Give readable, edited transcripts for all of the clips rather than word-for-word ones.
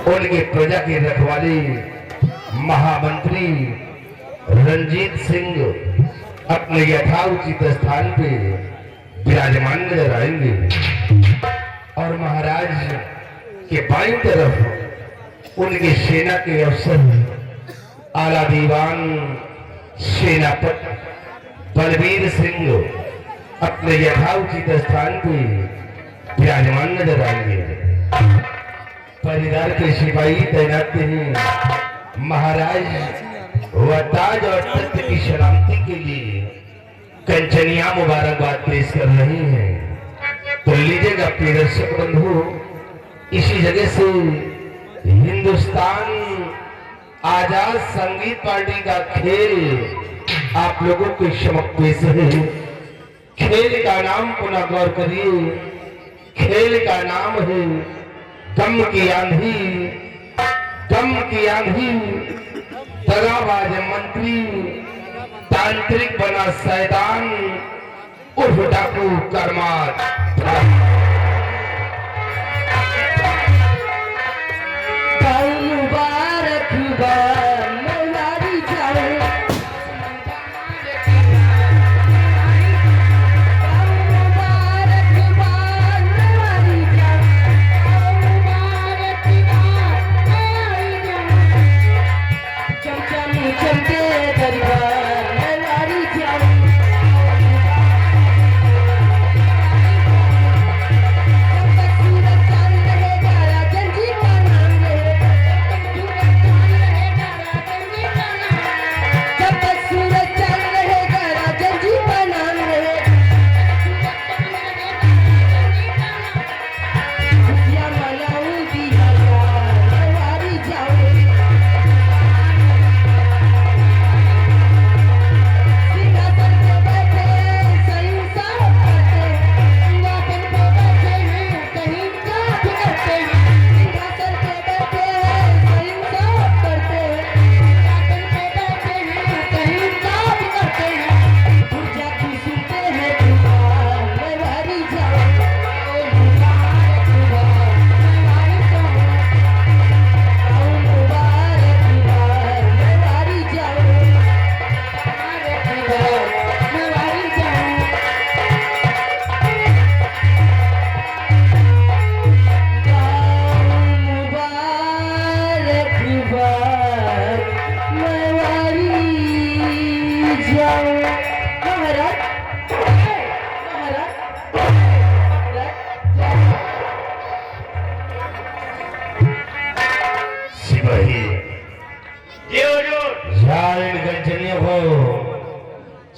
उनके प्रजा की रखवाली महामंत्री रंजीत सिंह अपने यथाउचित स्थान पे विराजमान नजर आएंगे और महाराज के बाईं तरफ उनके सेना के अफसर आला दीवान सेनापति बलबीर सिंह अपने यथाउचित स्थान पे विराजमान नजर आएंगे। परिवार के सिपाही तैनात हैं। महाराज व ताज और तख्त की सलामती के लिए कंचनिया मुबारकबाद पेश कर रही हैं। तो लीजिएगा प्रिय दर्शक बंधु, इसी जगह से हिंदुस्तान आजाद संगीत पार्टी का खेल आप लोगों के समक्ष पेश है। खेल का नाम पुनः गौर करिए, खेल का नाम है गम की आंधी। गम की आंधी दगाबाज मंत्री तांत्रिक बना शैतान उर्फ डाकू करमात।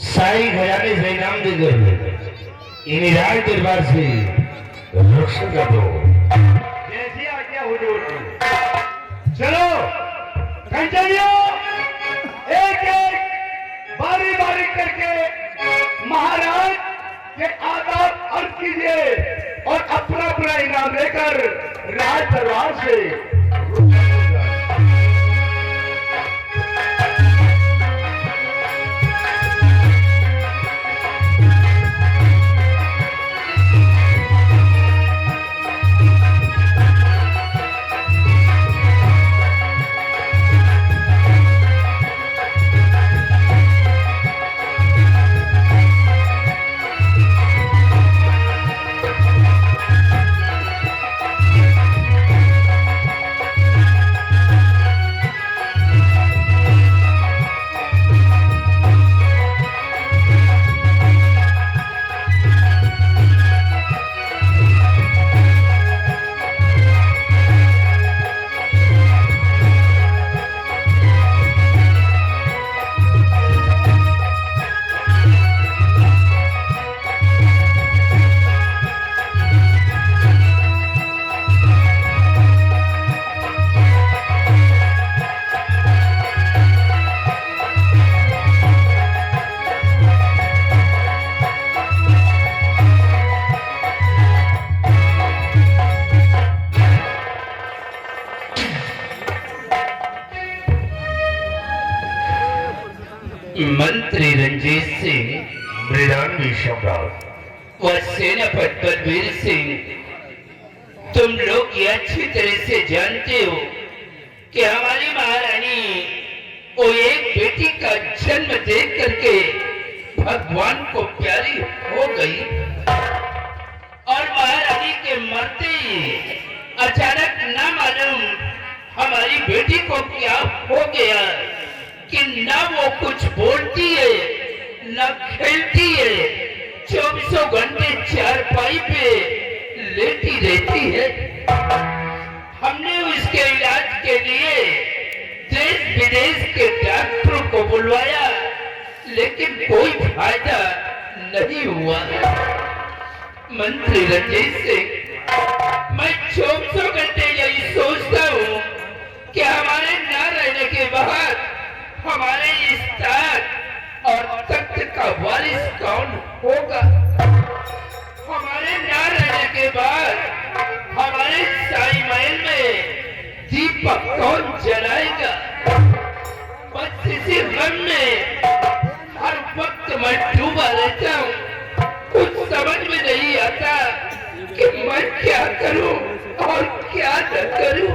साई खजाने से इनाम देकर इन्हीं राज दरबार से रक्षा कर दो। जैसी आज्ञा हुजूर की। चलो कंचनियों, एक एक बारी बारी करके महाराज के आदाब अर्ज कीजिए और अपना अपना इनाम लेकर राज दरबार से मंत्री रंजीत सिंह, मृदानवी सम्राट व सेनापति बलबीर सिंह, तुम लोग ये अच्छी तरह से जानते हो कि हमारी महारानी वो एक बेटी का जन्म देख करके भगवान को प्यारी हो गई और महारानी के मरते ही अचानक ना मालूम हमारी बेटी को क्या हो गया कि ना वो कुछ बोलती है ना खेलती है, 24 घंटे चारपाई पे लेटी रहती है। हमने उसके इलाज के लिए देश विदेश के डॉक्टरों को बुलवाया लेकिन कोई फायदा नहीं हुआ। मंत्री रंजीत सिंह, मैं 24 घंटे यही सोचता हूँ कि हमारे न रहने के बाद हमारे इस ताज और तख्त का वारिस कौन होगा। हमारे न रहने के बाद हमारे शाही महल में दीपक कौन जलाएगा। बस इसी गम में हर वक्त मैं डूबा रहता हूँ। कुछ समझ में नहीं आता कि मैं क्या करूं और क्या न करूं।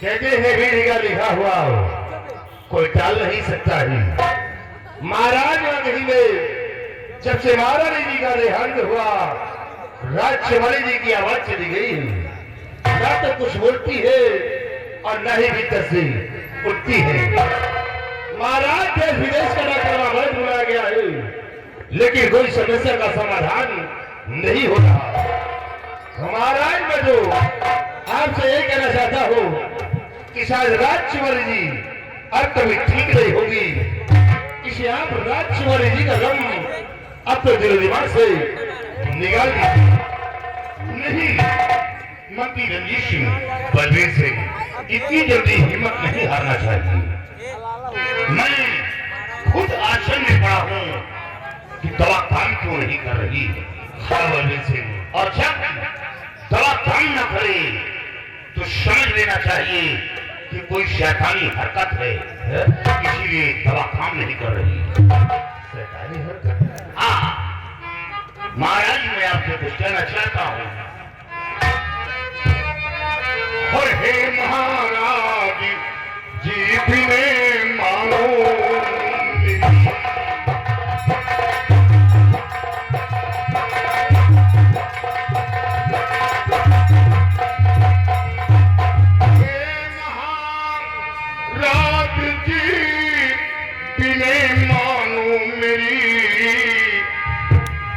कहते हैं बीड़ी का लिखा हुआ हो कोई टाल नहीं सकता ही। महाराज नगरी में जब से महारानी जी का देहांत हुआ, राजकुमारी जी की आवाज चली गई, ना तो कुछ बोलती है और न ही भीतर से उठती है। महाराज देश विदेश का डॉक्टर बुलाया गया है लेकिन कोई समस्या का समाधान नहीं हो रहा। महाराज मैं जो आपसे ये कहना चाहता हूँ कि शायद राजकुमारी जी अब कभी ठीक नहीं होगी। इसे आप राजकुमारी जी का गम अब तो दिल दिमाग से निकाल दीजिए। नहीं, मंत्री रंजीत सिंह, बलवीर सिंह इतनी जल्दी हिम्मत नहीं हारना चाहिए। मैं खुद आश्चर्य में पड़ा हूँ कि दवा काम क्यों नहीं कर रही। बलवीर सिंह, और जब दवा काम न करे तो समझ लेना चाहिए कि कोई शैतानी हरकत है, इसीलिए दवा काम नहीं कर रही। शैतानी हरकत? हाँ महाराज, मैं आपसे कुछ कहना चाहता हूँ। और हे महाराज जी बिने मानो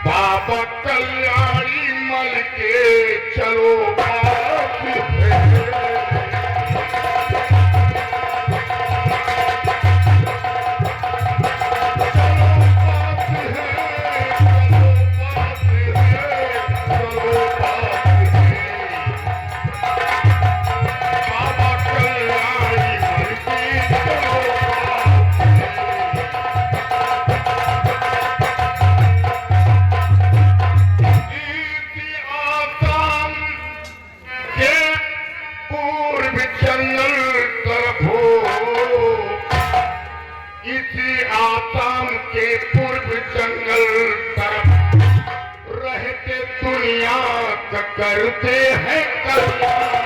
बाबा कल्याणी मल के चलो बात है। आसाम के पूर्व जंगल तरफ रहते दुनिया का करते हैं कल्याण।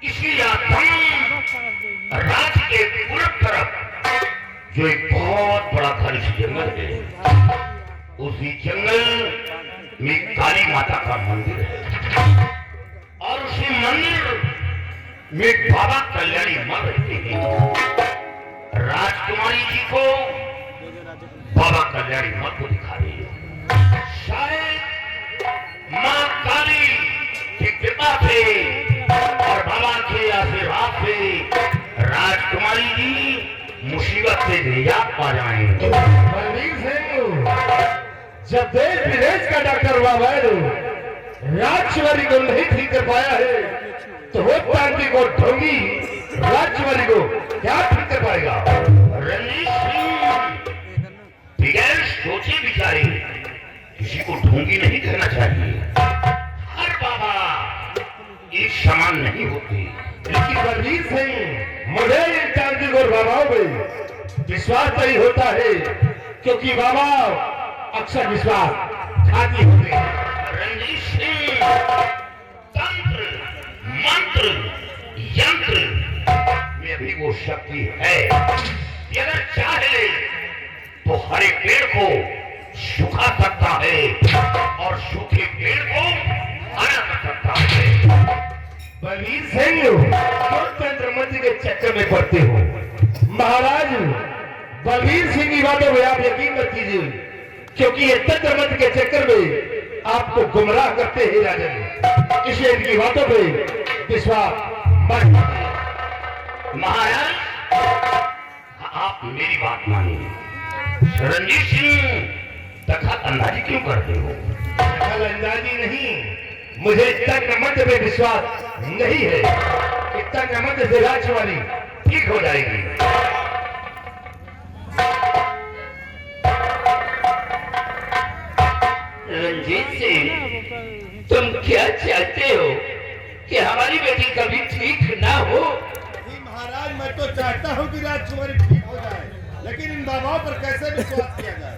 इसी आसाम राज्य के पूर्व तरफ जो एक बहुत बड़ा घनिष्ठ जंगल है, उसी जंगल में काली माता का मंदिर है और उसी मंदिर में बाबा कल्याणी मां रहते हैं। राजकुमारी जी को बाबा कल्याणी मां को दिखा रही है। शायद मां काली की कृपा से और बाबा के आशीर्वाद से राजकुमारी जी मुसीबत से निजात पा जाएंगे। बलवीर सिंह, जब देश विदेश का डॉक्टर बाबा राजकुमारी को नहीं ठीक कर पाया है तो वो पार्टी को ढोंगी राजकुमारी को क्या ठीक कर पाएगा। रणजीत सिंह, बगैर सोचे विचारे किसी को ढोंगी नहीं करना चाहिए। हर बाबा समान नहीं होती। लेकिन बलवीर सिंह, मुझे इन तांत्रिक और बाबाओं में विश्वास नहीं होता है, क्योंकि बाबा अक्सर विश्वास घाती होते हैं। रणजीत सिंह, तंत्र मंत्र यंत्र में भी वो शक्ति है कि अगर चाहे तो हरे पेड़ को सुखा सकता है और सूखे पेड़ को हरा कर सकता है। बलवीर सिंह, क्यों तंत्र मंत्र के चक्कर में पड़ते हो? महाराज, बलवीर सिंह की बातों में आप यकीन मत कीजिए, क्योंकि ये तंत्र मंत्र के चक्कर में आपको गुमराह करते हैं राजन। इसलिए इनकी बातों पे विश्वास मत कीजिए। महाराज, आप मेरी बात मानिए। रणजीत सिंह, दखल अंदाजी क्यों करते हो? दखल अंदाजी नहीं, मुझे तंत्र मंत्र में विश्वास नहीं है कि तंत्र मंत्र से राजकुमारी ठीक हो जाएगी। रंजीत सिंह, तुम क्या चाहते हो कि हमारी बेटी कभी ठीक ना हो? महाराज, मैं तो चाहता हूँ कि राजकुमारी ठीक हो जाए, लेकिन इन बाबाओं पर कैसे विश्वास किया जाए?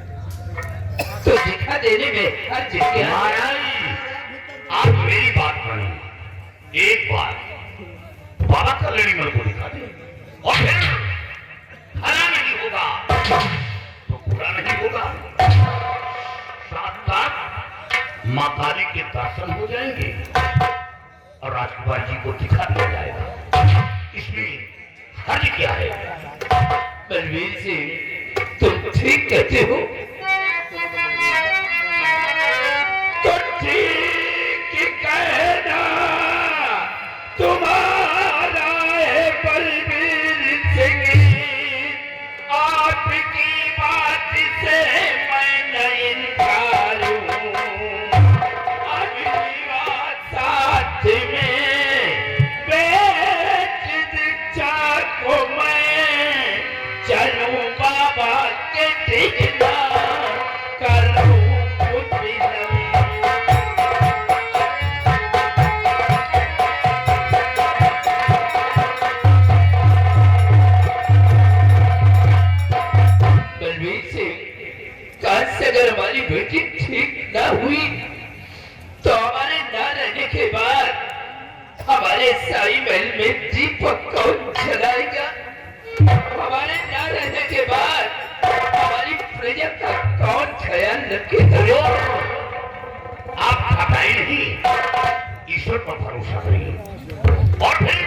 तो दिखा देने में हर जगह। महाराज, आप मेरी बात मानिए। एक बार बाबा का लड़ीमल को दिखा दे और फिर भला नहीं होगा तो बुरा नहीं होगा। साथ साथ माँ काली के दर्शन हो जाएंगे और राजकुमार जी को दिखा दिया जाएगा। इसमें हर्ज क्या है? बलवीर सिंह, तुम ठीक कहते हो तो ठीक कहना तुम्हारा है बलवीर सिंह। आपकी बात से मैं नहीं इनकार हूँ। अगली बात साथ में बेच दीक्षा को मैं चलूं बाबा के दिखना करूं कुछ भी नहीं। बलवीर सिंह, काश से अगर हमारी बेटी ठीक ना हुई तो हमारे ना रहने के बाद हमारे शाही महल में दीपक कौन जलाएगा? हमारे ना रहने के बाद हमारी प्रजा का कौन ख्याल रखेगा? आप घबराए नहीं, ईश्वर पर भरोसा करिए। और फिर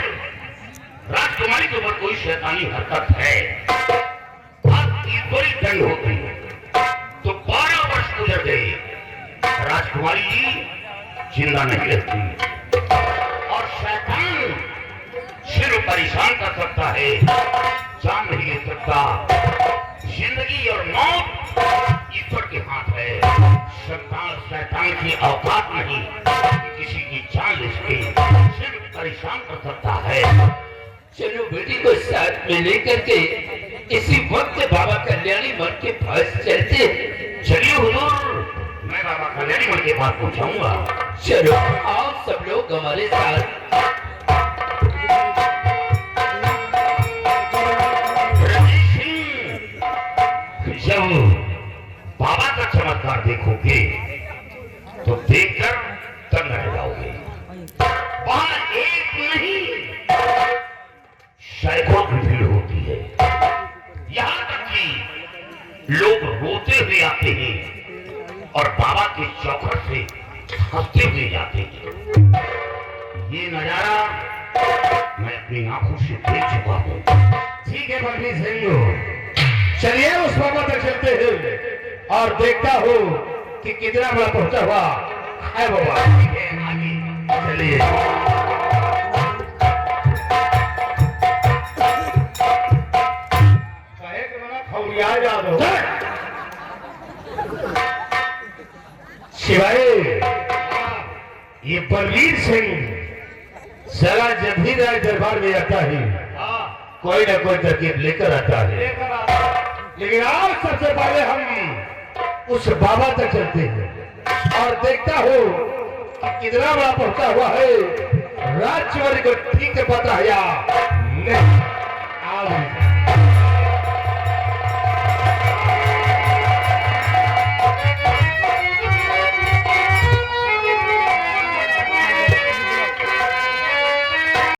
राजकुमारी के ऊपर कोई शैतानी हरकत है, आप ईश्वरी दंड हो गई तो 12 वर्ष गुजर गए, राजकुमारी जी जिंदा नहीं रहती और शैतान सिर्फ परेशान कर सकता है, जान नहीं ले सकता। जिंदगी और मौत ईश्वर के हाथ है। शैतान की औकात नहीं कि किसी की जान ले सके, सिर्फ परेशान कर सकता है। चलो बेटी को साथ में लेकर के इसी वक्त बाबा कल्याणी मठ के पास चलते। चलिए हुजूर, मैं बाबा कल्याणी मठ के पास पहुंचाऊंगा। चलो आओ सब लोग हमारे साथ। जब बाबा का चमत्कार देखोगे तो देखकर तंग रह जाओगे। वहां एक नहीं सैकड़ों की भीड़ होती है। यहां तक कि लोग रोते हुए आते हैं और बाबा के चौखट से हंसते हुए जाते हैं। ये नजारा मैं अपनी आंखों से देख चुका हूँ। ठीक है बलवीर सिंह, चलिए उस बाबा तक चलते हैं और देखता हूँ कि कितना बड़ा पहुंचा हुआ है बाबा। चलिए। कहे कि मना खौरिया जादो शिवाय, ये बलवीर सिंह जरा जब भी राय दरबार में आता है कोई ना कोई तरकीब लेकर आता है। लेकिन आज सबसे पहले हम उस बाबा तक चलते हैं और देखता हूँ कि कितना बड़ा पहुंचा हुआ है राजकुमारी को ठीक पता है